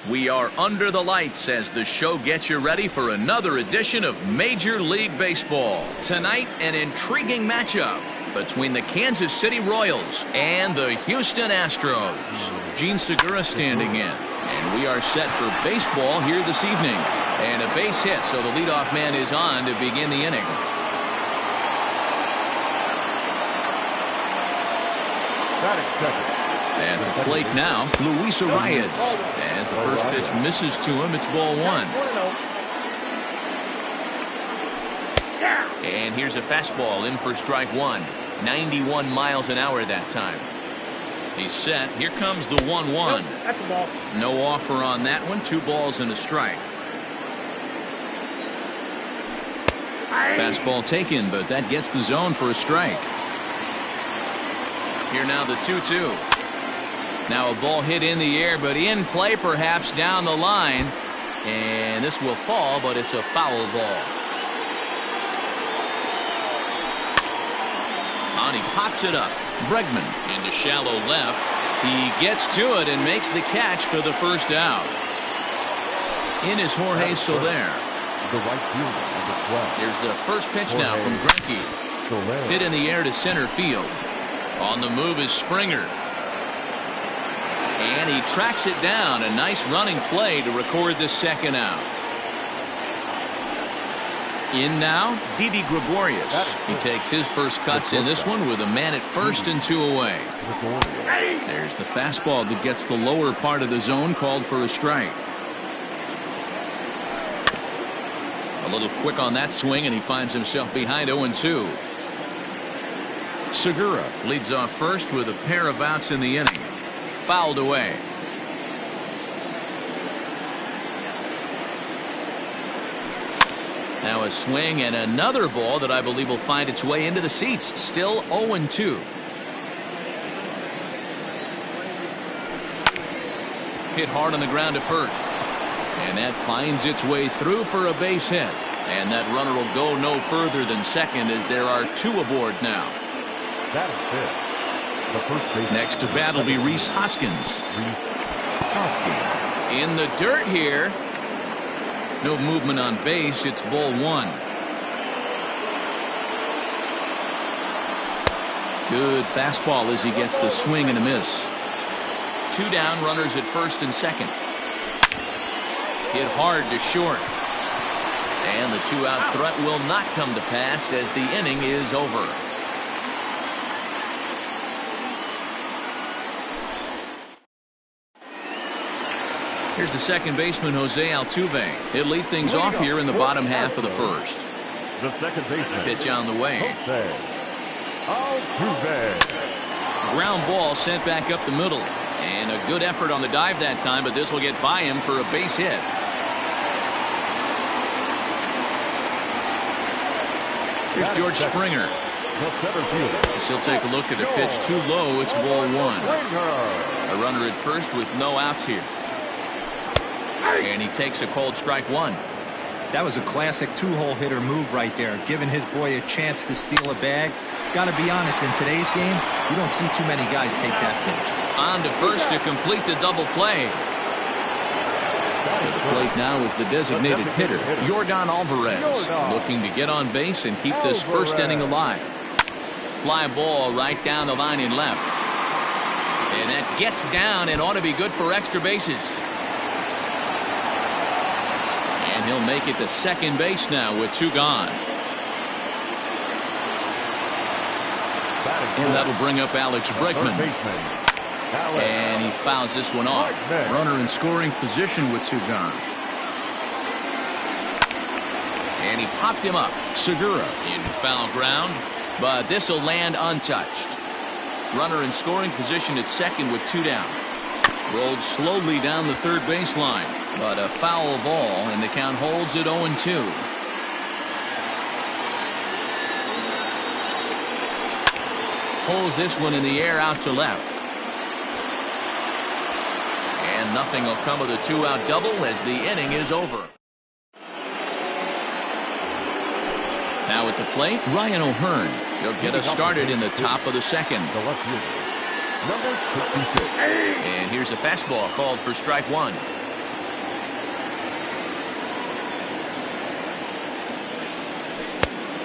We are under the lights as the show gets you ready for another edition of Major League Baseball. Tonight, an intriguing matchup between the Kansas City Royals and the Houston Astros. Gene Segura standing in, and we are set for baseball here this evening. And a base hit, so the leadoff man is on to begin the inning. At the plate now, Luis Arias. As the first pitch misses to him, it's ball one. And here's a fastball in for strike one. 91 miles an hour that time. He's set. Here comes the 1-1. No offer on that one. 2 balls and a strike. Fastball taken, but that gets the zone for a strike. Here now the 2-2. Now a ball hit in the air, but in play perhaps down the line. And this will fall, but it's a foul ball. On he pops it up. Bregman into shallow left. He gets to it and makes the catch for the first out. In is Jorge Soler. The right fielder, number 12. Here's the first pitch now from Greinke. Hit in the air to center field. On the move is Springer. And he tracks it down. A nice running play to record the second out. In now, Didi Gregorius. He takes his first cuts in this one with a man at first and 2 away. There's the fastball that gets the lower part of the zone, called for a strike. A little quick on that swing, and he finds himself behind 0-2. Segura leads off first with a pair of outs in the inning. Fouled away. Now a swing and another ball that I believe will find its way into the seats. Still 0-2. Hit hard on the ground to first. And that finds its way through for a base hit. And that runner will go no further than second as there are 2 aboard now. That is it. The first base. Next to bat will be Rhys Hoskins. In the dirt here. No movement on base. It's ball one. Good fastball as he gets the swing and a miss. 2 down, runners at first and second. Hit hard to short. And the 2-out threat will not come to pass as the inning is over. Here's the second baseman, Jose Altuve. He'll lead things off here in the bottom half of the first. The second baseman. Pitch on the way. Jose Altuve. Ground ball sent back up the middle. And a good effort on the dive that time, but this will get by him for a base hit. Here's George Springer. As he'll take a look at a pitch too low. It's ball one. A runner at first with no outs here. And he takes a cold strike one. That was a classic 2-hole hitter move right there, giving his boy a chance to steal a bag. Got to be honest, in today's game, you don't see too many guys take that pitch. On to first to complete the double play. At the plate now is the designated hitter, Yordan Alvarez, looking to get on base and keep this first inning alive. Fly ball right down the line in left. And that gets down and ought to be good for extra bases. And he'll make it to second base now with 2 gone. And that'll bring up Alex Bregman. And he fouls this one off. Runner in scoring position with 2 gone. And he popped him up. Segura in foul ground, but this will land untouched. Runner in scoring position at second with 2 down. Rolled slowly down the third baseline, but a foul ball, and the count holds at 0-2. Pulls this one in the air out to left. And nothing will come of the 2-out double as the inning is over. Now at the plate, Ryan O'Hearn. He'll get us started in the top of the second. Number 56. And here's a fastball called for strike one.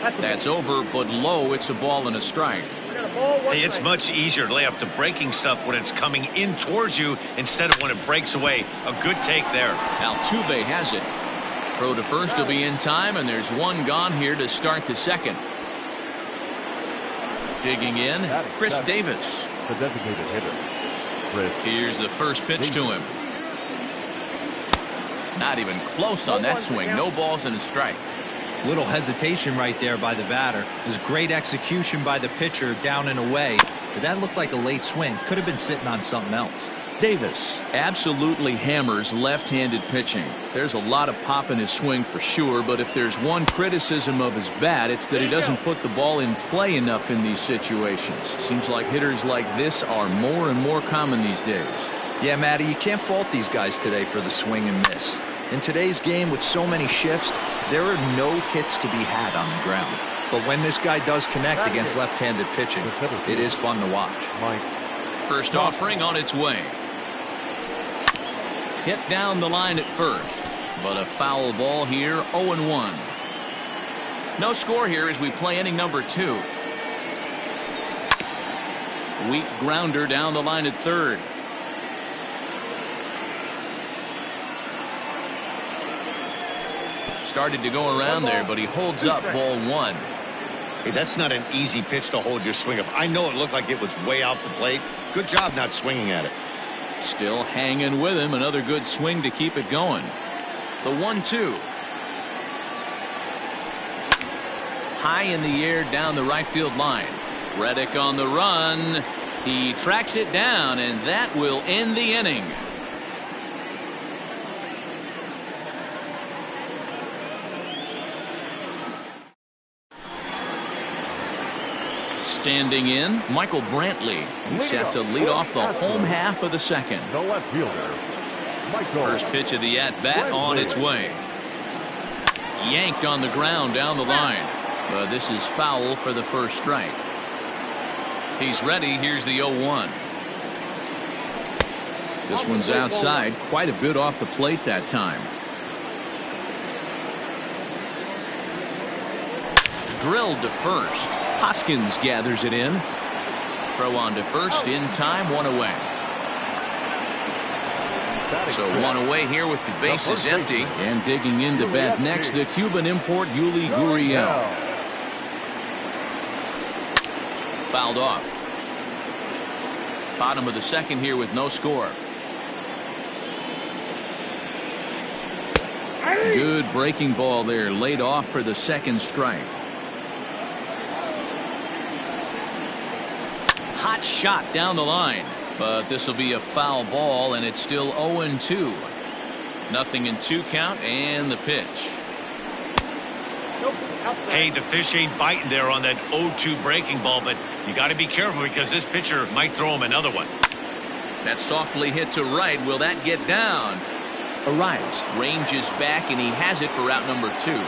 That's over, but low. It's a ball and a strike. Hey, it's much easier to lay off the breaking stuff when it's coming in towards you instead of when it breaks away. A good take there. Altuve has it. Throw to first will be in time, and there's one gone here to start the second. Digging in, Chris Davis. The designated hitter, Chris. Here's the first pitch to him. Not even close on that swing. No balls and a strike. Little hesitation right there by the batter. It was great execution by the pitcher down and away. But that looked like a late swing. Could have been sitting on something else. Davis absolutely hammers left-handed pitching. There's a lot of pop in his swing for sure, but if there's one criticism of his bat, it's that he doesn't put the ball in play enough in these situations. Seems like hitters like this are more and more common these days. Yeah, Matty, you can't fault these guys today for the swing and miss. In today's game with so many shifts, there are no hits to be had on the ground. But when this guy does connect against left-handed pitching, it is fun to watch. First offering on its way. Hit down the line at first, but a foul ball here, 0-1. No score here as we play inning number 2. Weak grounder down the line at third. Started to go around there, but he holds up ball 1. Hey, that's not an easy pitch to hold your swing up. I know it looked like it was way out the plate. Good job not swinging at it. Still hanging with him. Another good swing to keep it going. The 1-2. High in the air down the right field line. Reddick on the run. He tracks it down, and that will end the inning. Standing in, Michael Brantley. He's set to lead off the home half of the second. The left fielder, Michael. First pitch of the at-bat on its way. Yanked on the ground down the line. But this is foul for the first strike. He's ready. Here's the 0-1. This one's outside. Quite a bit off the plate that time. Drilled to first. Hoskins gathers it in. Throw on to first in time, one away. So one away here with the bases empty. And digging in to bat next, the Cuban import Yuli Gurriel. Fouled off. Bottom of the second here with no score. Good breaking ball there, laid off for the second strike. Hot shot down the line, but this will be a foul ball, and it's still 0-2. Nothing in 2 count, and the pitch. Hey, the fish ain't biting there on that 0-2 breaking ball, but you got to be careful because this pitcher might throw him another one. That softly hit to right. Will that get down? Arrives, ranges back, and he has it for out number 2.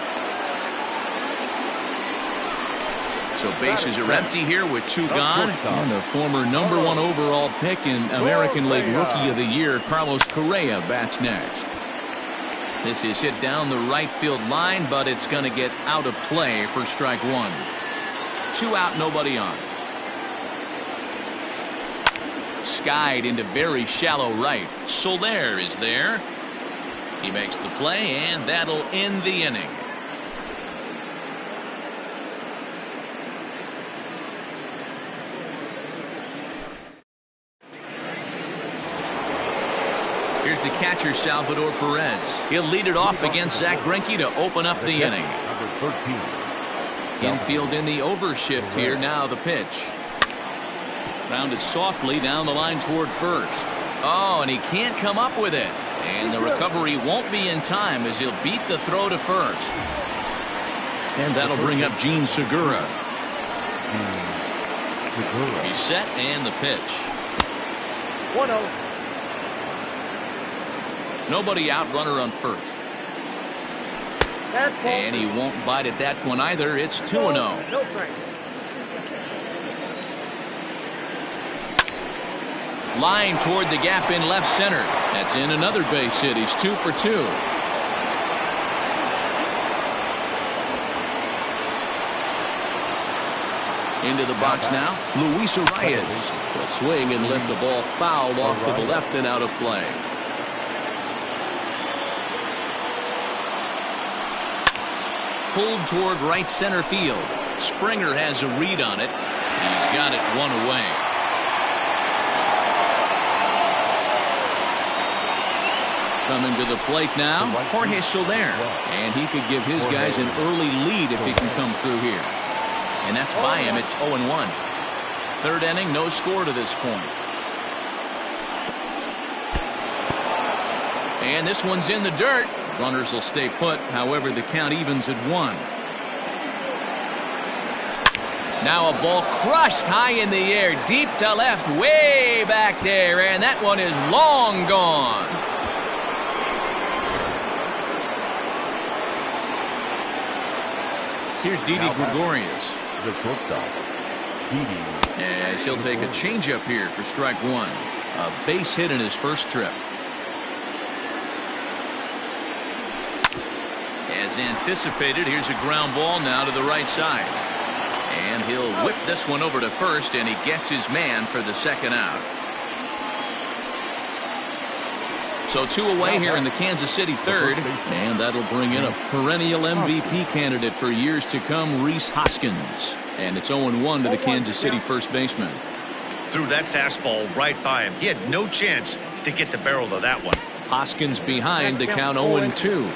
So bases are empty here with 2 gone. And the former #1 overall pick in American League Rookie of the Year, Carlos Correa, bats next. This is hit down the right field line, but it's going to get out of play for strike 1. 2 out, nobody on. Skied into very shallow right. Soler is there. He makes the play, and that'll end the inning. Here's the catcher, Salvador Perez. He'll lead it off against Zach Greinke to open up the inning. Number 13. Infield in the overshift here. Now the pitch. Grounded softly down the line toward first. Oh, and he can't come up with it. And the recovery won't be in time as he'll beat the throw to first. And that'll bring up Gene Segura. He's set, and the pitch. 1-0. Nobody out, runner on first. And he won't bite at that one either. It's 2-0. No strike. Line toward the gap in left center. That's in another base hit. He's 2 for 2. Into the box now, Luis Arias will swing and lift the ball foul off to the left and out of play. Pulled toward right center field. Springer has a read on it. He's got it one away. Coming to the plate now, Jorge Soler. And he could give his guys an early lead if he can come through here. And that's by him. It's 0-1. Third inning, no score to this point. And this one's in the dirt. Runners will stay put. However, the count evens at 1. Now a ball crushed high in the air, deep to left, way back there. And that one is long gone. Here's Didi Gregorius. The shortstop, Didi. As he'll take a changeup here for strike one. A base hit in his first trip. As anticipated, here's a ground ball now to the right side. And he'll whip this one over to first, and he gets his man for the second out. So 2 away here in the Kansas City third, and that'll bring in a perennial MVP candidate for years to come, Rhys Hoskins. And it's 0-1 to the Kansas City first baseman. Threw that fastball right by him. He had no chance to get the barrel of that one. Hoskins behind the count 0-2.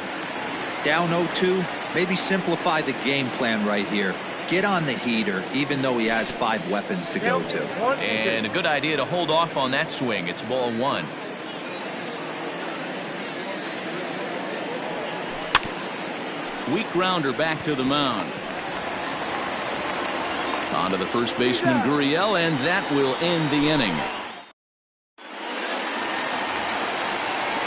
Down 0-2, maybe simplify the game plan right here. Get on the heater, even though he has 5 weapons to go to. And a good idea to hold off on that swing. It's ball 1. Weak grounder back to the mound. On to the first baseman, Gurriel, and that will end the inning.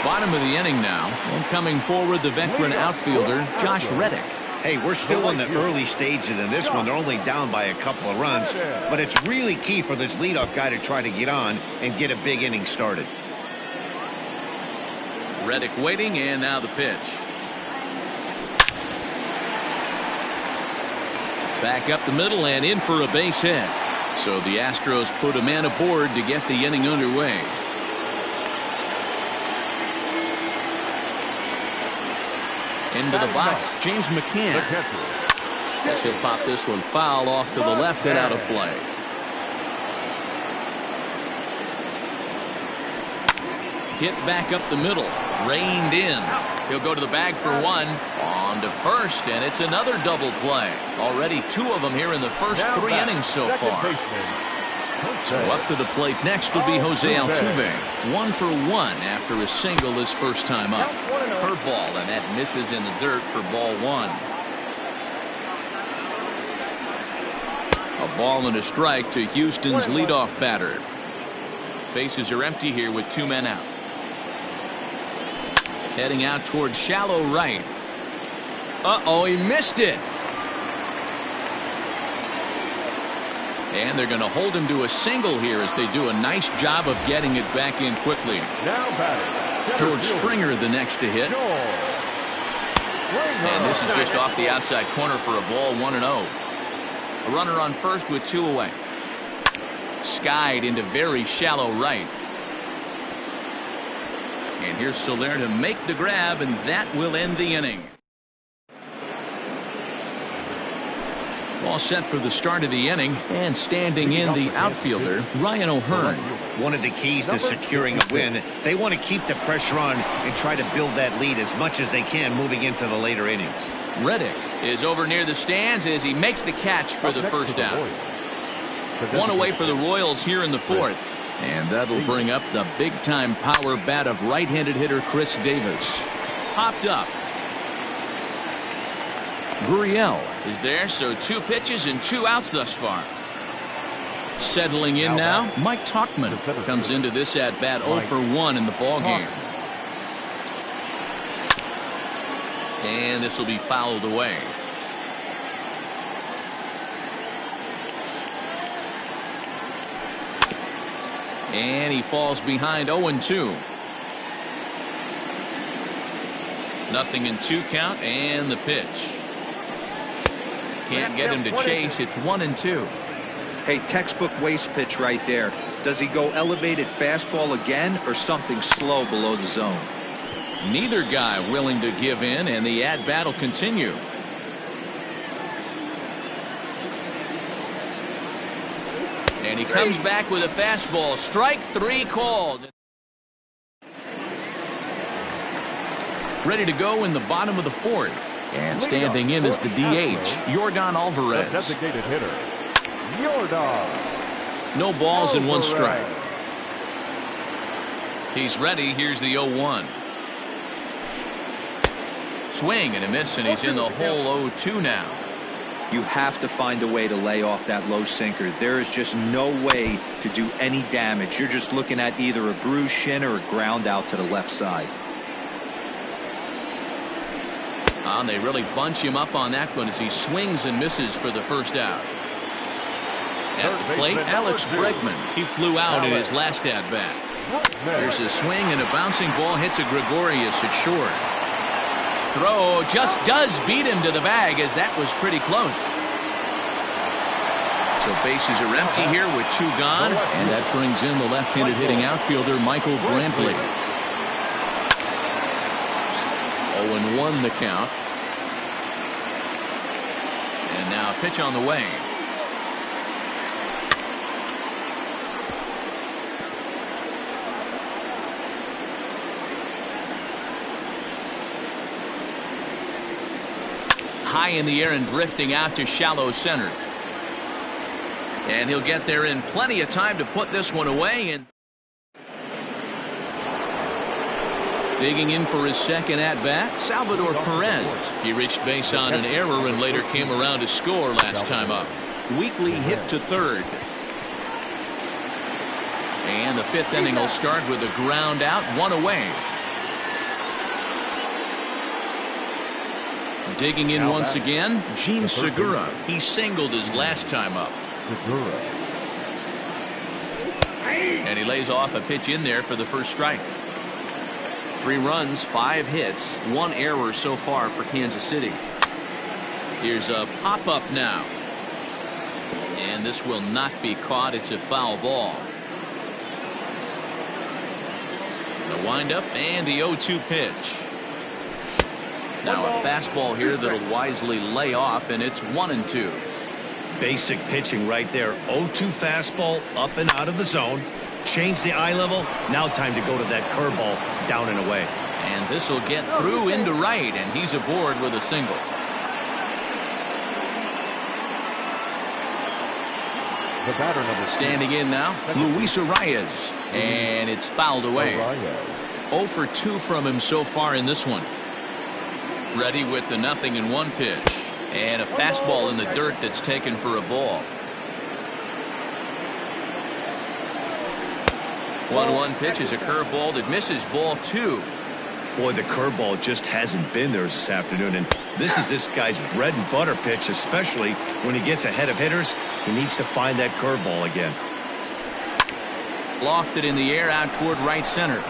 Bottom of the inning now, and coming forward, the veteran outfielder, Josh Reddick. Hey, we're still in the early stages in this one. They're only down by a couple of runs, but it's really key for this leadoff guy to try to get on and get a big inning started. Reddick waiting, and now the pitch. Back up the middle and in for a base hit. So the Astros put a man aboard to get the inning underway. Into the box, James McCann. Yes, he'll pop this one foul off to the left and out of play. Hit back up the middle, reined in. He'll go to the bag for one. On to first, and it's another double play. Already 2 of them here in the first 3 innings so far. So up to the plate next will be Jose Altuve. 1 for 1 after a single his first time up. Curveball, and that misses in the dirt for ball 1. A ball and a strike to Houston's leadoff batter. Bases are empty here with 2 men out. Heading out towards shallow right. Uh-oh, he missed it. And they're going to hold him to a single here as they do a nice job of getting it back in quickly. Now batting, George Springer the next to hit. And this is just off the outside corner for a ball, 1-0. A runner on first with 2 away. Skied into very shallow right. And here's Soler to make the grab, and that will end the inning. All set for the start of the inning, and standing in the outfielder, Ryan O'Hearn. One of the keys to securing a win, they want to keep the pressure on and try to build that lead as much as they can moving into the later innings. Reddick is over near the stands as he makes the catch for the first out. 1 away for the Royals here in the 4th. And that'll bring up the big-time power bat of right-handed hitter Chris Davis. Popped up. Gurriel is there, so 2 pitches and 2 outs thus far. Settling in now, Mike Tauchman comes into this at-bat 0 for 1 in the ballgame. And this will be fouled away. And he falls behind 0-2. Nothing in 2 count, and the pitch. Can't get him to chase. It's 1-2. Hey, textbook waste pitch right there. Does he go elevated fastball again or something slow below the zone? Neither guy willing to give in, and the at-bat will continue. And he comes back with a fastball. Strike 3 called. Ready to go in the bottom of the 4th. And standing in is the DH, Yordan Alvarez. The designated hitter, Yordan. No balls and 1 strike. He's ready. Here's the 0-1. Swing and a miss, and he's in the hole 0-2 now. You have to find a way to lay off that low sinker. There is just no way to do any damage. You're just looking at either a bruised shin or a ground out to the left side. And they really bunch him up on that one as he swings and misses for the first out. At the plate, Alex Bregman. He flew out in his last at-bat. There's a swing, and a bouncing ball hits a Gregorius at short. Throw just does beat him to the bag, as that was pretty close. So bases are empty here with 2 gone, and that brings in the left-handed hitting outfielder Michael Brantley. 0-1 the count. And now a pitch on the way. High in the air and drifting out to shallow center. And he'll get there in plenty of time to put this one away. And digging in for his second at-bat, Salvador Perez. He reached base on an error and later came around to score last time up. Weekly hit to third. And the 5th inning will start with a ground out, 1 away. Digging in once again, Gene Segura. He singled his last time up. And he lays off a pitch in there for the first strike. 3 runs, 5 hits, 1 error so far for Kansas City. Here's a pop-up now. And this will not be caught. It's a foul ball. The windup and the 0-2 pitch. Now a fastball here that'll wisely lay off, and it's 1-2. Basic pitching right there. 0-2 fastball up and out of the zone. Change the eye level. Now time to go to that curveball down and away. And this will get through into right, and he's aboard with a single. The batter number standing in now, Luis Arias, and it's fouled away. 0 for 2 from him so far in this one. Ready with the 0-1 pitch, and a fastball in the dirt that's taken for a ball. 1-1 pitch is a curveball that misses, ball 2. Boy, the curveball just hasn't been there this afternoon, and this is this guy's bread and butter pitch, especially when he gets ahead of hitters. He needs to find that curveball again. Lofted in the air out toward right center.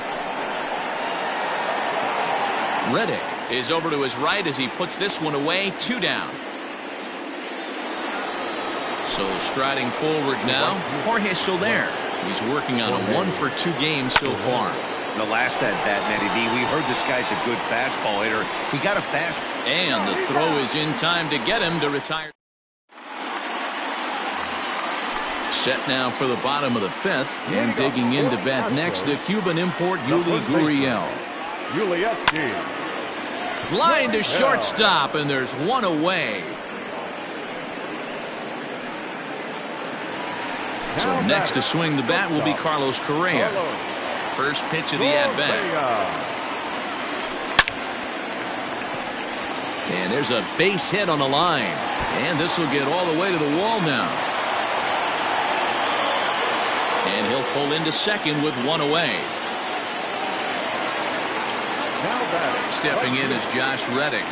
Reddick is over to his right as he puts this one away. 2 down. So striding forward now, Jorge Soler. He's working on a 1 for 2 game so far. The last at bat, Matty D, we heard this guy's a good fastball hitter. He got a fast. And the throw is in time to get him to retire. Set now for the bottom of the 5th, and digging in to bat next, the Cuban import Yuli Gurriel. Line to shortstop, and there's 1 away. So next to swing the bat will be Carlos Correa. First pitch of the at-bat. And there's a base hit on the line. And this will get all the way to the wall now. And he'll pull into second with 1 away. Stepping in is Josh Reddick.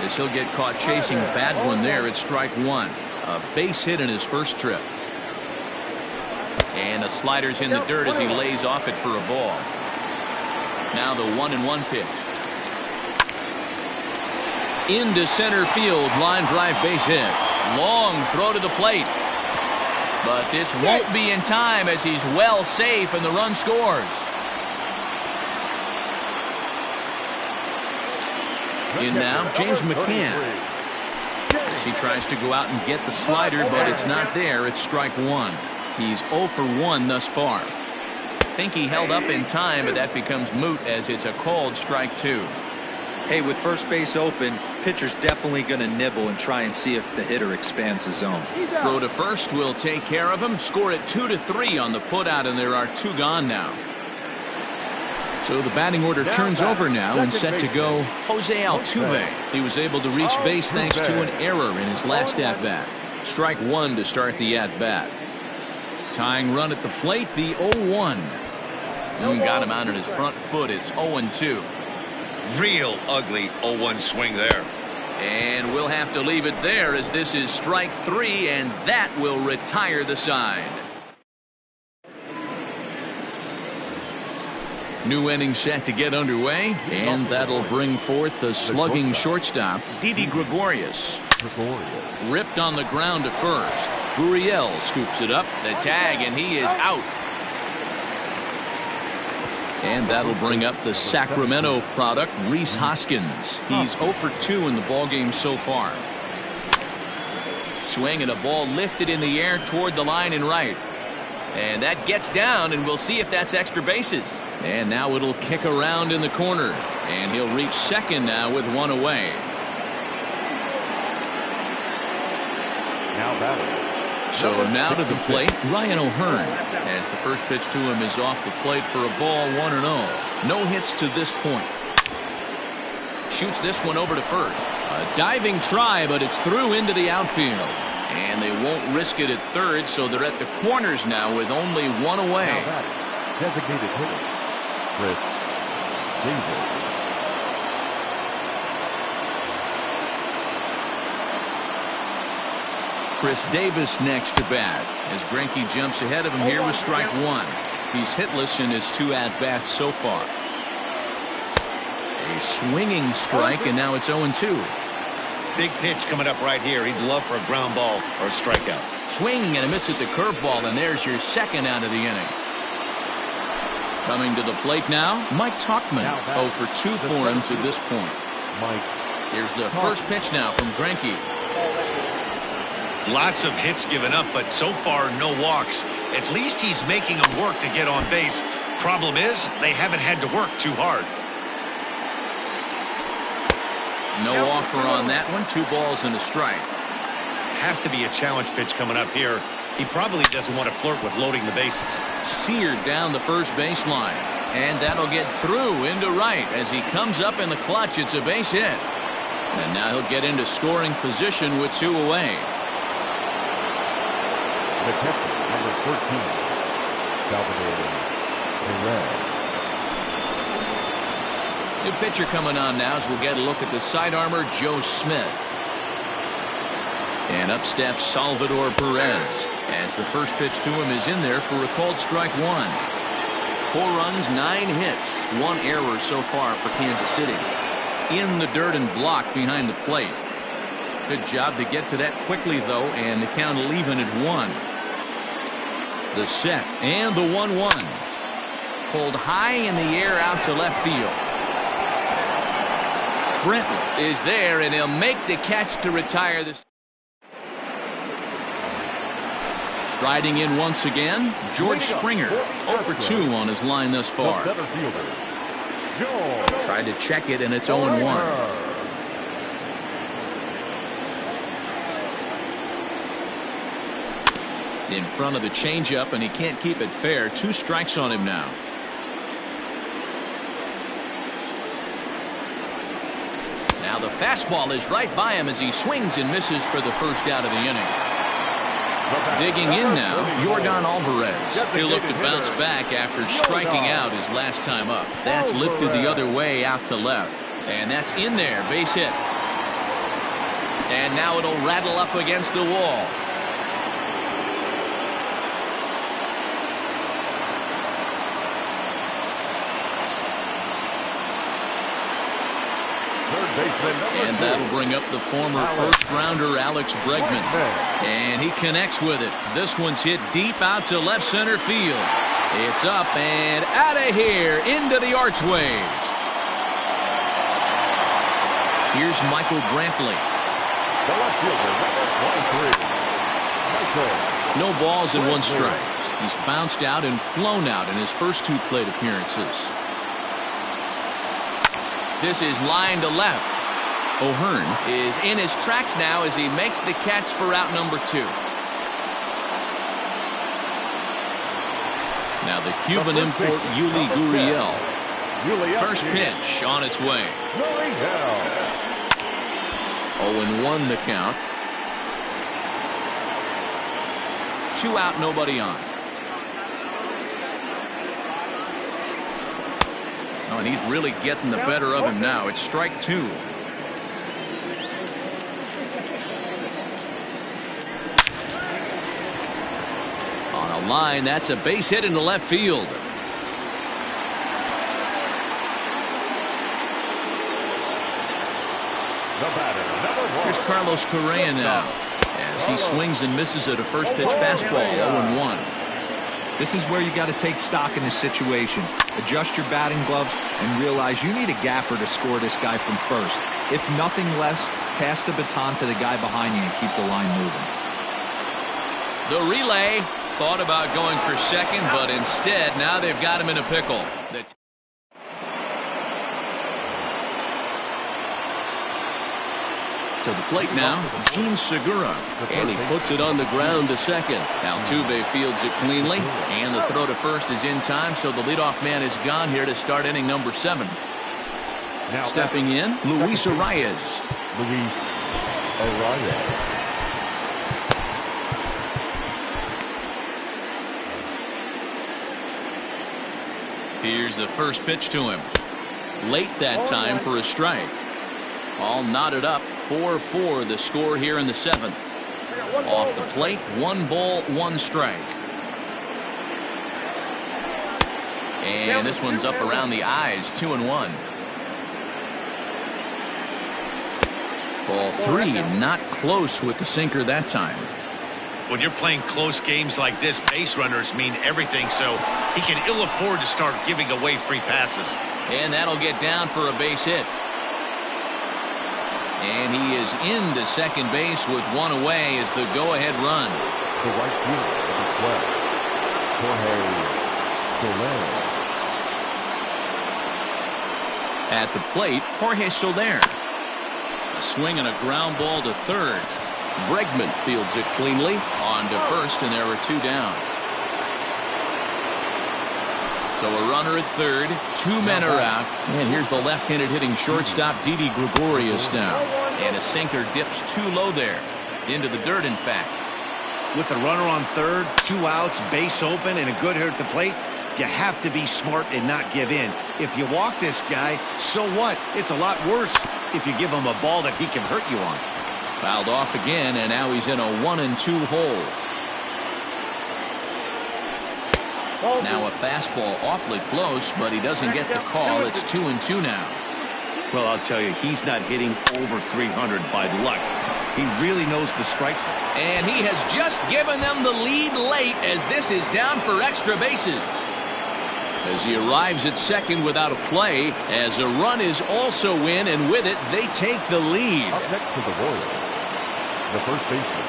As he'll get caught chasing a bad one there at strike 1. A base hit in his first trip. And the slider's in the dirt as he lays off it for a ball. Now the 1-1 pitch. Into center field, line drive base hit. Long throw to the plate. But this won't be in time as he's well safe and the run scores. In now, James McCann. As he tries to go out and get the slider, but it's not there. It's strike one. He's 0 for 1 thus far. Think he held up in time, but that becomes moot as it's a called strike two. Hey, with first base open, pitcher's definitely going to nibble and try and see if the hitter expands the zone. Throw to first will take care of him. Score it 2-3 on the putout, and there are 2 gone now. So the batting order turns over now and set to go Jose Altuve. He was able to reach base thanks to an error in his last at-bat. Strike one to start the at-bat. Tying run at the plate, the 0-1. Got him out on his front foot. It's 0-2. Real ugly 0-1 swing there. And we'll have to leave it there as this is strike three, and that will retire the side. New inning set to get underway, and that'll bring forth the slugging shortstop, Didi Gregorius. Ripped on the ground to first. Gurriel scoops it up, the tag, and he is out. And that'll bring up the Sacramento product, Rhys Hoskins. He's 0 for 2 in the ballgame so far. Swing and a ball lifted in the air toward the line and right. And that gets down, and we'll see if that's extra bases. And now it'll kick around in the corner. And he'll reach second now with 1 away. Now batting. So now to the plate, Ryan O'Hearn, as the first pitch to him is off the plate for a ball, 1-0. No hits to this point. Shoots this one over to first. A diving try, but it's through into the outfield. And they won't risk it at third, so they're at the corners now with only 1 away. Now batting. Designated hitter, Chris Davis. Chris Davis next to bat as Greinke jumps ahead of him here with strike one. He's hitless in his 2 at-bats so far. A swinging strike, and now it's 0-2. Big pitch coming up right here. He'd love for a ground ball or a strikeout. Swing and a miss at the curveball, and there's your second out of the inning. Coming to the plate now, Mike Tauchman. 0 for 2 for him to this point. Here's the first pitch now from Greinke. Lots of hits given up, but so far no walks. At least he's making them work to get on base. Problem is, they haven't had to work too hard. No offer on that one. 2 balls and a strike. Has to be a challenge pitch coming up here. He probably doesn't want to flirt with loading the bases. Seared down the first baseline. And that'll get through into right as he comes up in the clutch. It's a base hit. And now he'll get into scoring position with 2 away. The catcher, number 13, Salvador Perez. New pitcher coming on now as we'll get a look at the side armor, Joe Smith. And up steps Salvador Perez as the first pitch to him is in there for a called strike one. 4 runs, 9 hits, 1 error so far for Kansas City. In the dirt and blocked behind the plate. Good job to get to that quickly, though, and the count will even at 1. The set and the 1-1. Pulled high in the air out to left field. Brenton is there, and he'll make the catch to retire this. Striding in once again, George Springer. 0 for 2 on his line thus far. Tried to check it, and it's 0-1. In front of the changeup, and he can't keep it fair. 2 strikes on him now. Now the fastball is right by him as he swings and misses for the first out of the inning. Digging in now, Yordan Alvarez. He'll look to bounce back after striking out his last time up. That's lifted the other way out to left. And that's in there, base hit. And now it'll rattle up against the wall. Third And that'll bring up the former first-rounder Alex Bregman. And he connects with it. This one's hit deep out to left center field. It's up and out of here into the archways. Here's Michael Brantley. The left fielder, number 23, Michael. No balls and one strike. He's bounced out and flown out in his first two plate appearances. This is line to left. O'Hearn is in his tracks now as he makes the catch for out number 2. Now the Cuban import Yuli Gurriel. First pitch on its way. 0-1 the count. 2 out, nobody on. Oh, and he's really getting the better of him now. It's strike 2. On a line, that's a base hit into left field. Here's Carlos Correa now as he swings and misses at a first pitch fastball. 0-1. This is where you got to take stock in this situation. Adjust your batting gloves and realize you need a gapper to score this guy from first. If nothing less, pass the baton to the guy behind you and keep the line moving. The relay thought about going for second, but instead now they've got him in a pickle. To the plate now, Gene Segura, and he puts it on the ground to second. Altuve fields it cleanly, and the throw to first is in time, so the leadoff man is gone here to start inning number 7. Now stepping in, Luis Arias. Here's the first pitch to him. Late that time for a strike. All knotted up. 4-4 the score here in the 7th. Off the plate, 1 ball, 1 strike. And this one's up around the eyes. 2-1. Ball 3, not close with the sinker that time. When you're playing close games like this, base runners mean everything, so he can ill afford to start giving away free passes. And that'll get down for a base hit. And he is into second base with 1 away as the go-ahead run. The right fielder of the club, Jorge Soler. At the plate, Jorge Soler. A swing and a ground ball to third. Bregman fields it cleanly on to first, and there are 2 down. So a runner at third, 2 men are out, and here's the left-handed hitting shortstop Didi Gregorius now. And a sinker dips too low there, into the dirt in fact. With the runner on third, 2 outs, base open, and a good hitter at the plate, you have to be smart and not give in. If you walk this guy, so what? It's a lot worse if you give him a ball that he can hurt you on. Fouled off again, and now he's in a 1-2 hole. Now a fastball awfully close, but he doesn't get the call. It's 2-2 now. Well, I'll tell you, he's not hitting over 300 by luck. He really knows the strike zone. And he has just given them the lead late as this is down for extra bases. As he arrives at second without a play, as a run is also in, and with it, they take the lead. Up next to the Royals, the first baseman,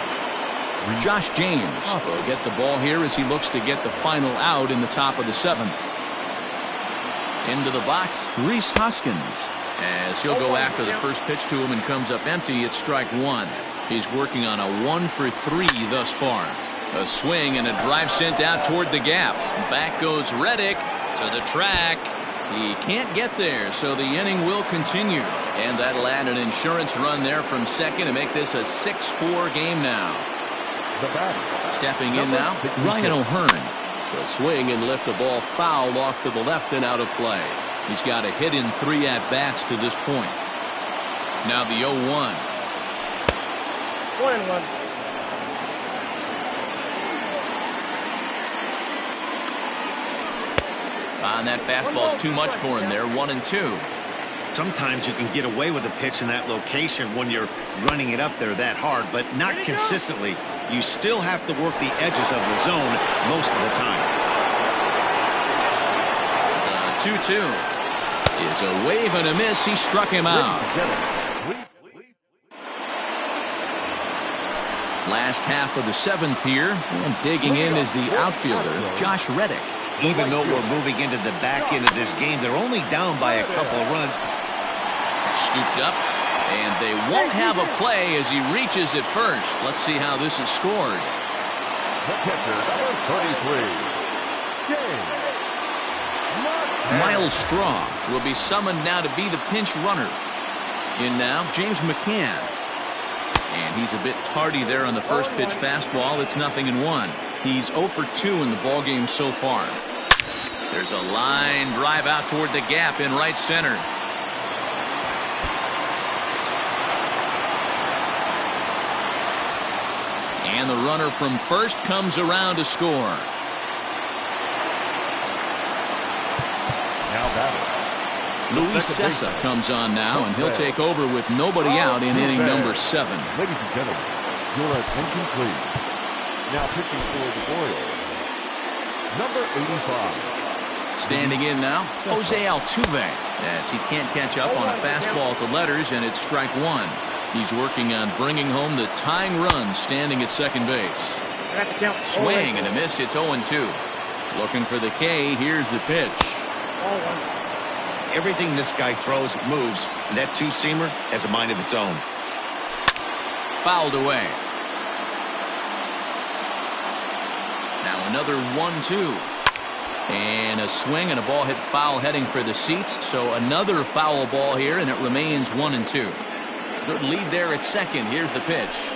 Josh James will get the ball here as he looks to get the final out in the top of the 7th. Into the box, Rhys Hoskins, as he'll go after the first pitch to him and comes up empty. It's strike 1. He's working on a 1-for-3 thus far. A swing and a drive sent out toward the gap. Back goes Reddick to the track. He can't get there, so the inning will continue. And that'll add an insurance run there from second to make this a 6-4 game now. Stepping in now, Ryan O'Hearn. He'll swing and lift the ball foul off to the left and out of play. He's got a hit in 3 at-bats to this point. Now the 0-1. 1-1. And that fastball's too much for him there. 1-2. Sometimes you can get away with a pitch in that location when you're running it up there that hard, but not consistently. You still have to work the edges of the zone most of the time. The 2-2 is a wave and a miss. He struck him out. Last half of the 7th here, and digging in is the outfielder, Josh Reddick. Even though we're moving into the back end of this game, they're only down by a couple of runs. Scooped up, and they won't have a play as he reaches at first. Let's see how this is scored. The pitcher, number 33, James. Miles Straw will be summoned now to be the pinch runner. In now, James McCann. And he's a bit tardy there on the first pitch fastball. It's 0-1. He's 0 for 2 in the ballgame so far. There's a line drive out toward the gap in right center. And the runner from first comes around to score. Now batting. Luis Sessa comes on now, and he'll take over with nobody out in inning number 7. Ladies and gentlemen, your attention please. Now pitching for the Orioles, number 85. Standing in now, Jose Altuve, as he can't catch up on a fastball at the letters, and it's strike 1. He's working on bringing home the tying run, standing at second base. Swing and a miss. It's 0-2. Looking for the K. Here's the pitch. Everything this guy throws moves, and that two-seamer has a mind of its own. Fouled away. Now another 1-2. And a swing and a ball hit foul heading for the seats. So another foul ball here, and it remains 1-2. Good lead there at second. Here's the pitch.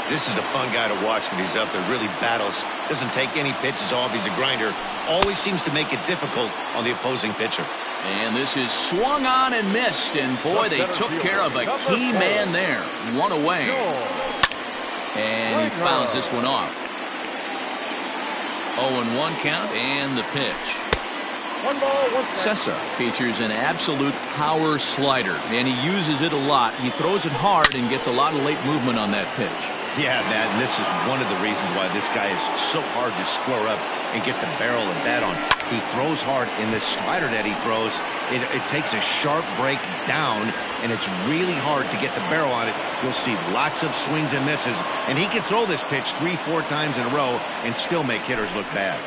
This is a fun guy to watch when he's up there. Really battles. Doesn't take any pitches off. He's a grinder. Always seems to make it difficult on the opposing pitcher. And this is swung on and missed. And boy, they took care of a key man there. One away. And he fouls this one off. 0-1 count and the pitch. Sessa features an absolute power slider, and he uses it a lot. He throws it hard and gets a lot of late movement on that pitch. Yeah, Matt, and this is one of the reasons why this guy is so hard to square up and get the barrel of that on. He throws hard, and this slider that he throws, it takes a sharp break down, and it's really hard to get the barrel on it. You'll see lots of swings and misses, and he can throw this pitch 3-4 times in a row and still make hitters look bad.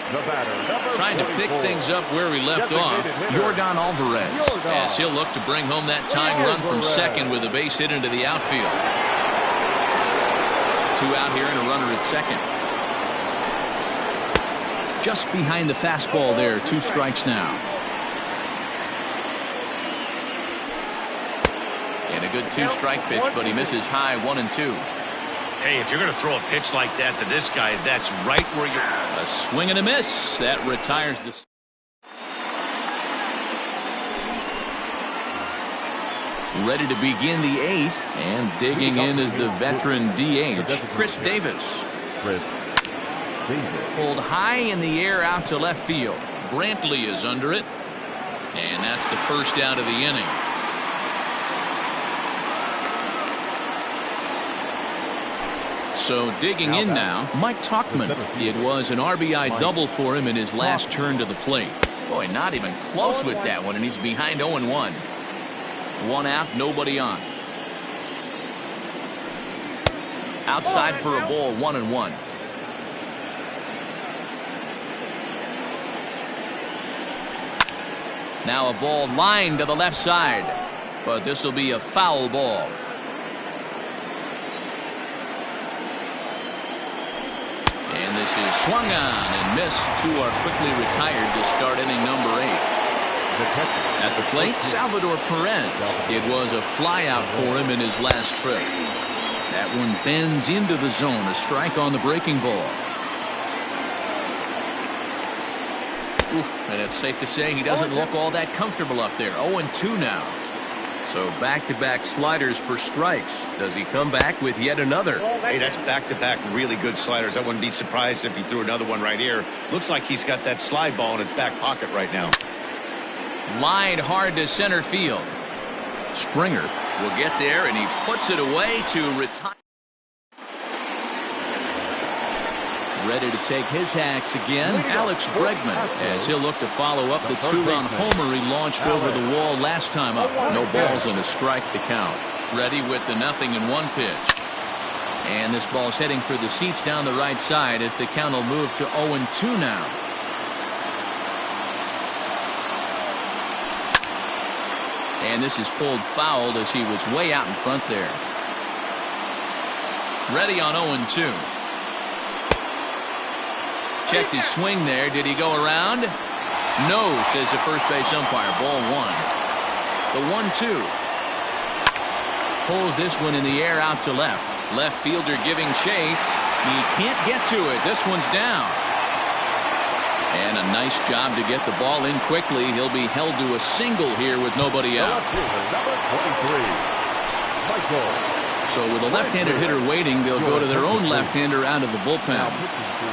The batter, trying to pick things up where he left off, Yordan Alvarez, as he'll look to bring home that tying run from second with a base hit into the outfield. 2 out here and a runner at second. Just behind the fastball there, 2 strikes now. And a good 2-strike pitch, but he misses high 1-2. Hey, if you're going to throw a pitch like that to this guy, that's right where you're at. A swing and a miss. That retires the... Ready to begin the 8th, and digging in is the veteran DH, Chris Davis. Pulled high in the air out to left field. Brantley is under it, and that's the first out of the inning. So digging in now, Mike Tauchman. It was an RBI double for him in his last turn to the plate. Boy, not even close with that one, and he's behind 0-1. 1 out, nobody on. Outside for a ball, 1-1. Now a ball lined to the left side, but this will be a foul ball. And this is swung on and missed. 2 are quickly retired to start inning number 8. At the plate, Salvador Perez. It was a flyout for him in his last trip. That one bends into the zone. A strike on the breaking ball. Oof, and it's safe to say he doesn't look all that comfortable up there. 0-2 now. So back-to-back sliders for strikes. Does he come back with yet another? Hey, that's back-to-back really good sliders. I wouldn't be surprised if he threw another one right here. Looks like he's got that slide ball in his back pocket right now. Lined hard to center field. Springer will get there, and he puts it away to retire. Ready to take his hacks again. Alex Bregman, as he'll look to follow up the two-run homer he launched over the wall last time up. No balls and a strike to count. Ready with the 0-1 pitch. And this ball's heading for the seats down the right side as the count will move to 0-2 now. And this is pulled foul as he was way out in front there. Ready on 0-2. Checked his swing there. Did he go around? No, says the first base umpire. Ball one. The 1-2. Pulls this one in the air out to left. Left fielder giving chase. He can't get to it. This one's down. And a nice job to get the ball in quickly. He'll be held to a single here with nobody out. Number 23, Michael. So with a left-handed hitter waiting, they'll go to their own left-hander out of the bullpen.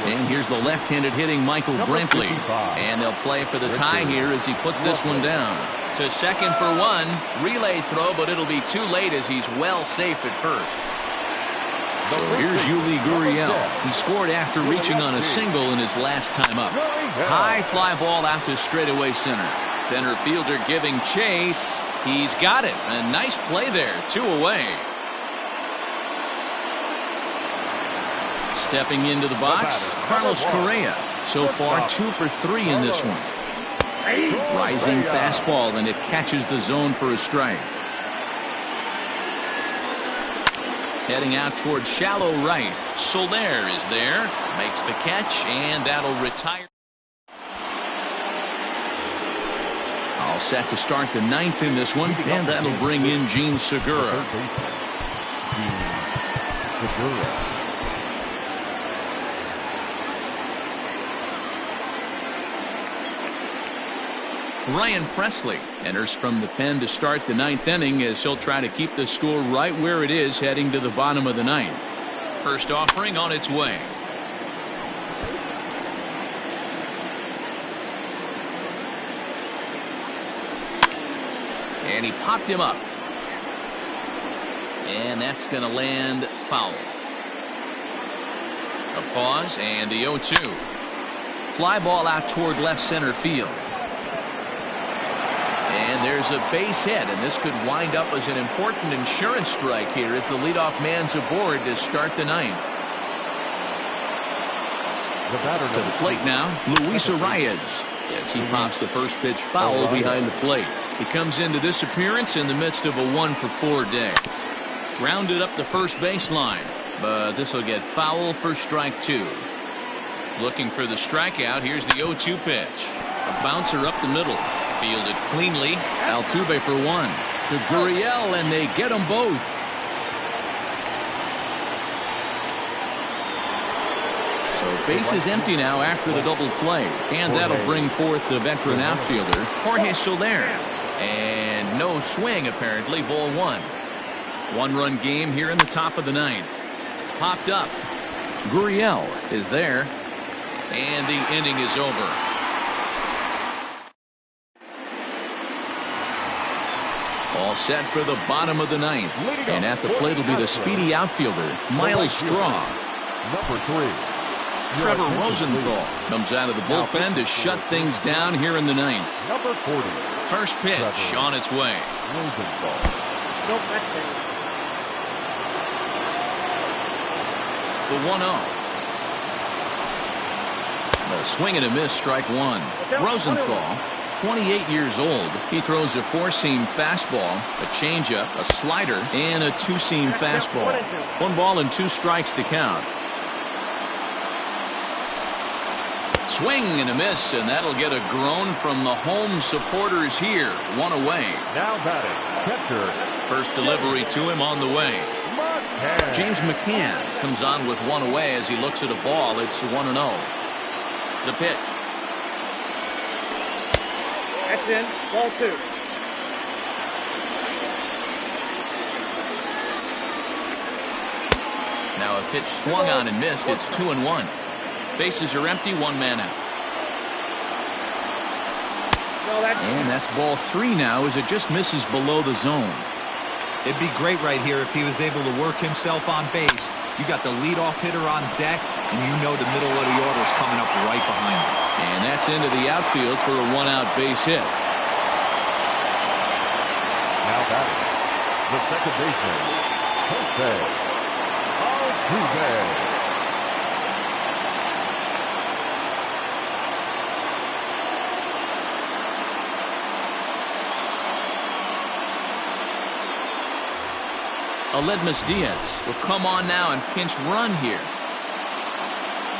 And here's the left-handed hitting Michael Brantley. And they'll play for the tie here as he puts this one down. To second for one. Relay throw, but it'll be too late as he's well safe at first. So here's Yuli Gurriel. He scored after reaching on a single in his last time up. High fly ball out to straightaway center. Center fielder giving chase. He's got it. A nice play there. 2 away. Stepping into the box, Carlos Correa. So far 2 for 3 in this one. Rising fastball, and it catches the zone for a strike. Heading out towards shallow right. Soler is there. Makes the catch, and that'll retire. All set to start the 9th in this one, and that'll bring in Gene Segura. Ryan Presley enters from the pen to start the 9th inning as he'll try to keep the score right where it is heading to the bottom of the 9th. First offering on its way. And he popped him up. And that's going to land foul. A pause and the 0-2. Fly ball out toward left center field. And there's a base hit, and this could wind up as an important insurance strike here as the leadoff man's aboard to start the 9th. To the plate now, Luis Arias. Yes, he pops the first pitch foul behind the plate. He comes into this appearance in the midst of a 1-for-4 day. Grounded up the first baseline, but this will get foul for strike 2. Looking for the strikeout. Here's the 0-2 pitch. A bouncer up the middle. Fielded cleanly. Altuve for 1. To Gurriel, and they get them both. So base is empty now after the double play. And that'll bring forth the veteran outfielder, Jorge Soler. And no swing, apparently. Ball 1. 1-run game here in the top of the 9th. Popped up. Gurriel is there. And the inning is over. All set for the bottom of the 9th. And at the plate will be the speedy outfielder, Miles Straw. Number 3. Trevor Rosenthal comes out of the bullpen to shut things down here in the 9th. Number 40. First pitch on its way. Rosenthal. Nope, that's it. The 1-0. A swing and a miss, strike 1. Rosenthal, 28 years old. He throws a 4-seam fastball, a changeup, a slider, and a 2-seam fastball. 1 ball and 2 strikes to count. Swing and a miss, and that'll get a groan from the home supporters here. 1 away. Now batting, catcher. First delivery to him on the way. James McCann comes on with 1 away as he looks at a ball. It's 1-0. The pitch. That's in. Ball 2. Now a pitch swung on and missed. It's 2-1. Bases are empty. 1 man out. No, that's And that's ball 3 now as it just misses below the zone. It'd be great right here if he was able to work himself on base. You got the leadoff hitter on deck, and you know the middle of the order is coming up right behind him. And that's into the outfield for a one-out base hit. Now batting, the second baseman, Jose Altuve. Aledmus Diaz will come on now and pinch run here.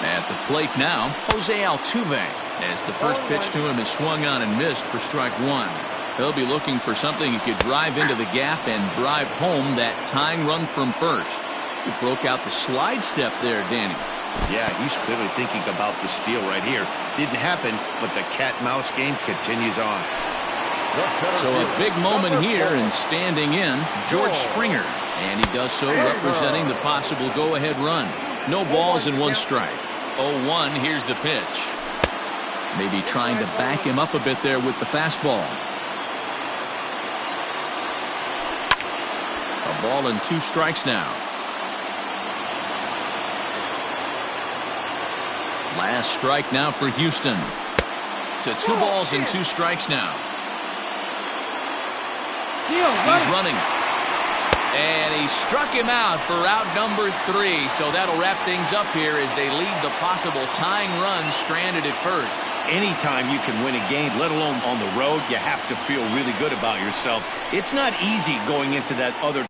At the plate now, Jose Altuve, as the first pitch to him is swung on and missed for strike 1. He'll be looking for something he could drive into the gap and drive home that tying run from first. He broke out the slide step there, Danny. Yeah, he's clearly thinking about the steal right here. Didn't happen, but the cat-mouse game continues on. So a big moment here, and standing in, George Springer. And he does so representing the possible go-ahead run. No balls and 1 strike. 0-1, here's the pitch. Maybe trying to back him up a bit there with the fastball. A ball and 2 strikes now. Last strike now for Houston. To 2 balls and 2 strikes now. He's running. And he struck him out for out number 3. So that'll wrap things up here as they leave the possible tying run stranded at first. Anytime you can win a game, let alone on the road, you have to feel really good about yourself. It's not easy going into that other